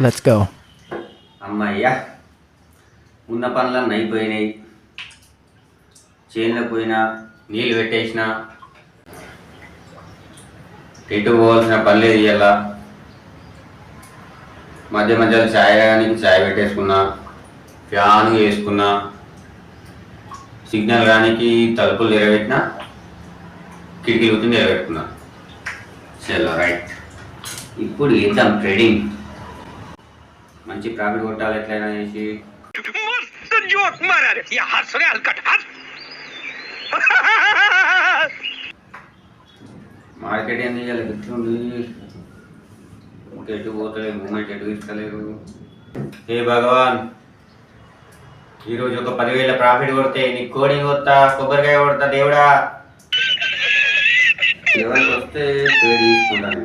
Let's go. అమ్మయ్యా, ఉన్న పనులన్నీ అయిపోయినాయి. చేనులో పోయినా, నీళ్ళు పెట్టేసిన, ఎటు పోవాల్సిన పని లేదు. ఇవాళ మధ్య మధ్యలో చాయ్ పెట్టేసుకున్నా, ఫ్యాన్ వేసుకున్నా, సిగ్నల్ రానికి తలుపులు నిలబెట్టినా, కిటికీలు వచ్చి నిలబెట్టుకున్నా. చలో రైట్, ఇప్పుడు వేద్దాం ట్రేడింగ్. మంచి ప్రాఫిట్ కొట్టాలి ఎట్లయినా చేసి. మార్కెట్ ఏం చేయాలి, ఎట్లుంది, ఎటు పోతలేదు, మూమెంట్ ఎటు ఇస్తలేరు. ఏ భగవాన్, ఈరోజు ఒక 10,000 ప్రాఫిట్ కొడితే నీకు కోడింగ్ కొడతా, కొబ్బరికాయ కొడతా దేవుడా. ఎవరికి వస్తే ట్రేడ్ తీసుకుంటాను.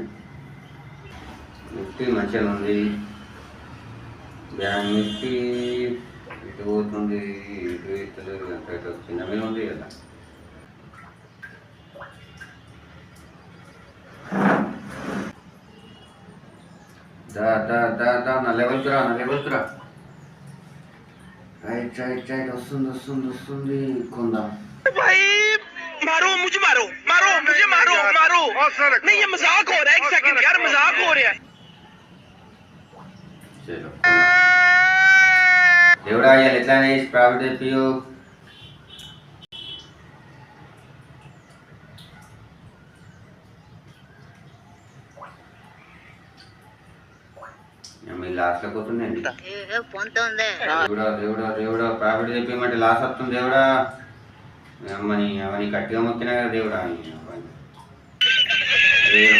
నిఫ్టీ మంచిగా ఉంది, బ్యాంక్ నిఫ్టీ ఇటు పోతుంది, ఇటు ఇస్తలేదు. ఎంత చిన్నమే ఉంది కదా. నా లెవెల్కి రా. రైట్ వస్తుంది కొందాం. मारो मुझे मारो मारो मुझे मारो मारो नहीं ये मजाक हो रहा है एक सेकंड यार मजाक हो रहा है चलो దేవుడా ఇయాల ఎట్లానే ప్రాఫిట్ తెప్పియు. మీ లాస్ట్లో పోతుందండి. దేవుడా ప్రాఫిట్ తెప్పియమంటే లాస్ వస్తుంది. దేవుడా అమ్మని అవన్నీ గట్టిగా మొక్కినా కదా దేవుడా.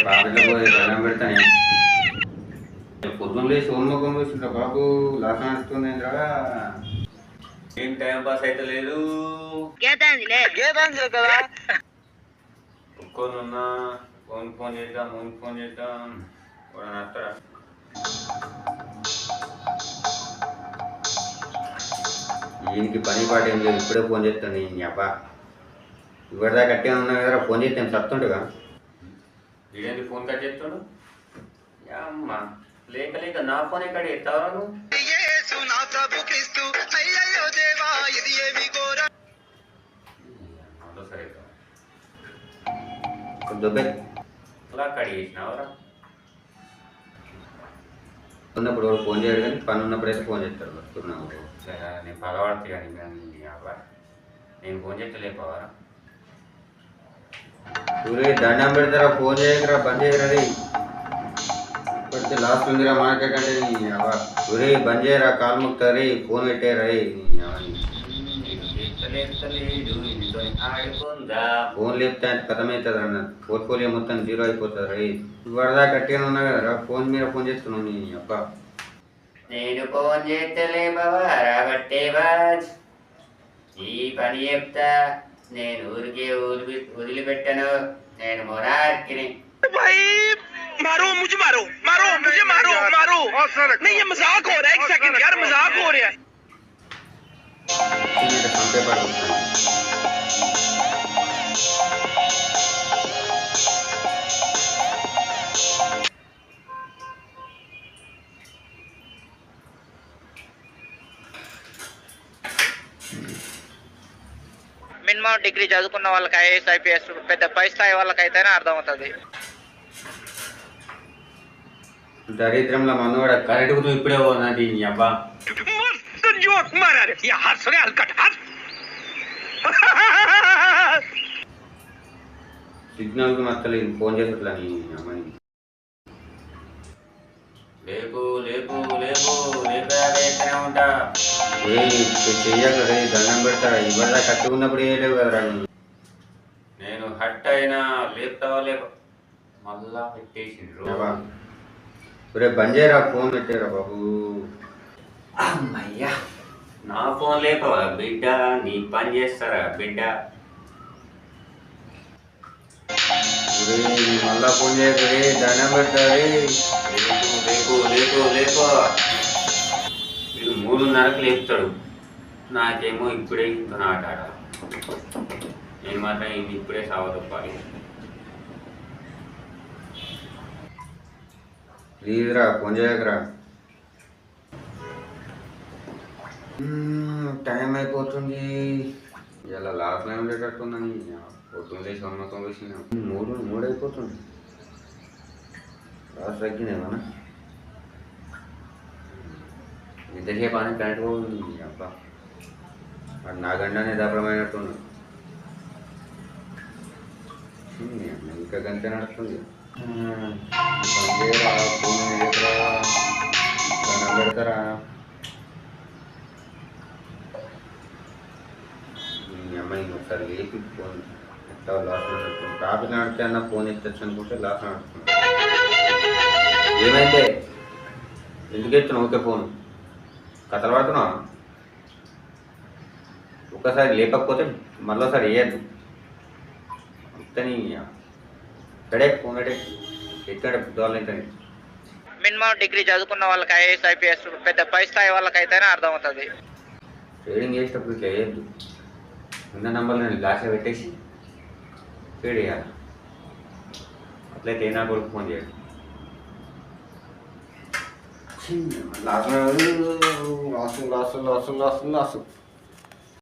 ప్రాఫిట్లో పోయి దండం పెడతానే. పొద్దున్న లేచి హోంవర్క్ వేసిండ్రా బాబు, లాస్ నడుస్తుంది. ఏం టైం పాస్ అయితే లేదు. ఒక్కోనున్నా ఫోన్ చేద్దాం కూడా నస్తాడా. ఈయనకి పని పాట ఏం లేదు, ఇప్పుడే ఫోన్ చేస్తాను. నేను అబ్బా ఇవ్వడదా కట్టే ఉన్నా కదా, ఫోన్ చేస్తే సత్తుండగా. వీడేంటి ఫోన్ కట్ చేస్తాడు. అమ్మ లేక నా ఫోన్ ఎక్కడ ఎత్తావరా నువ్వు. సరే దొబ్బే అలా కడి చేసినావరా. ఉన్నప్పుడు వాడు ఫోన్ చేయడు, కానీ పని ఉన్నప్పుడైతే ఫోన్ చేస్తాడు. వస్తున్నావు నేను పగవాడితే కానీ అబ్బా నేను ఫోన్ చేస్తే లేపవారా. ఊరే దండం పెడతారా, ఫోన్ చేయకరా, బంద్ చేయరా. పడితే లాస్ట్ ఉందిరా మార్కెట్ అంటే. అబ్బా ఊరే బంద్ చేయరా, కాలు ముక్తారే, ఫోన్ పెట్టారా. ఫోన్ లేపితే అంటే కథమవుతుంది అన్న. పోర్ట్ఫోలియో మొత్తం జీరో అయిపోతుంది రే. ఇవ్వడదా కట్టిగా ఉన్నా కదా, ఫోన్ మీద ఫోన్ చేస్తున్నావు. నీ అబ్బా నేను ఫోన్ చేస్తే లేపవా రాబట్టే బాజ్. ఈ పని చెప్తా, నేను ఊరికే వదిలిపెట్టను. నేను మొరార్కిని. मारो मुझे मारो मारो मुझे मारो मारो नहीं ये मजाक हो रहा है एक सेकंड यार मजाक हो रहा है. మినిమం డిగ్రీ చదువుకున్న వాళ్ళకి ఐఏఎస్ ఐపీఎస్ పెద్ద పై స్థాయి వాళ్ళకైతేనే అర్థమవుతుంది. దరిద్రంలో మనవాడ కరెంటు ఇప్పుడే పోనాది. అబ్బా సిగ్నల్ నచ్చలేదు, ఫోన్ చేసట్లా. నీ అమ్మాయి లేపు లేపు లేపు లేపే ఉంటా. చెయ్యక దండం పెడతా. ఇవ్వడా కట్టుకున్నప్పుడు వేయలేవు కదరా. నేను హట్ అయినా లేపుతావా లేప మళ్ళా పెట్టేసిండ్రు. రేపు బంద్ చేయరా, ఫోన్ పెట్టారా బాబు. అమ్మయ్యా నా ఫోన్ లేపవా బిడ్డ, నీ పని చేస్తారా బిడ్డ. మళ్ళా ఫోన్ చేయకరే, దండం పెడతారే. లేపు లేపు లేపు. వీడు 3:30కి లేపుతాడు, నాకేమో ఇప్పుడే ఇంత ఆట ఆడాలి. నేను మాత్రం ఇది ఇప్పుడే సావదొప్పాలి. ప్లీజ్ రా, ఫోన్ చేయకరా. టైం అయిపోతుంది. ఇలా లాస్ట్లో ఉండేటట్టుందని పొద్దున్న లేచి సొమ్మతం వేసిన మూడు అయిపోతుంది. లాస్ట్ తగ్గిందేమన్నా ఇంతసేపు అని కరెంట్ పోతుంది. అబ్బా అది నా గంటనే దప్పమైనట్టున్నాడు. ఇంకా గంట నడుస్తుంది. పెడతారా మీ అమ్మాయి ఒకసారి లేపి ఫోన్ ఎట్లా లాస్ట్ నడుస్తుంది. ట్రాఫిక్ నడితే అన్న ఫోన్ ఎత్తచ్చు అనుకుంటే లాస్ట్ నడుస్తుంది. ఏమైందే ఎందుకు ఎత్తున్నావు ఓకే ఫోన్ కథలు పడుతున్నావా? ఒక్కసారి లేపకపోతే మళ్ళీసారి వేయద్దు. అంతని ఎక్కడే ఫోన్ ఎక్కడ పెద్దవాళ్ళు ఏంటని మినిమం డిగ్రీ చదువుకున్న వాళ్ళకి ఐఏఎస్ ఐపీఎస్ పెద్ద పై స్థాయి వాళ్ళకైతేనే అర్థమవుతుంది. ట్రేడింగ్ చేసేటప్పుడు ఇట్లా వేయద్దు. ఉన్న నెంబర్లు నేను గ్లాస్లో పెట్టేసి ట్రేడ్ చేయాలి. అట్లయితే ఏనా కొడుకు ఫోన్ చేయాలి. లాస్ట్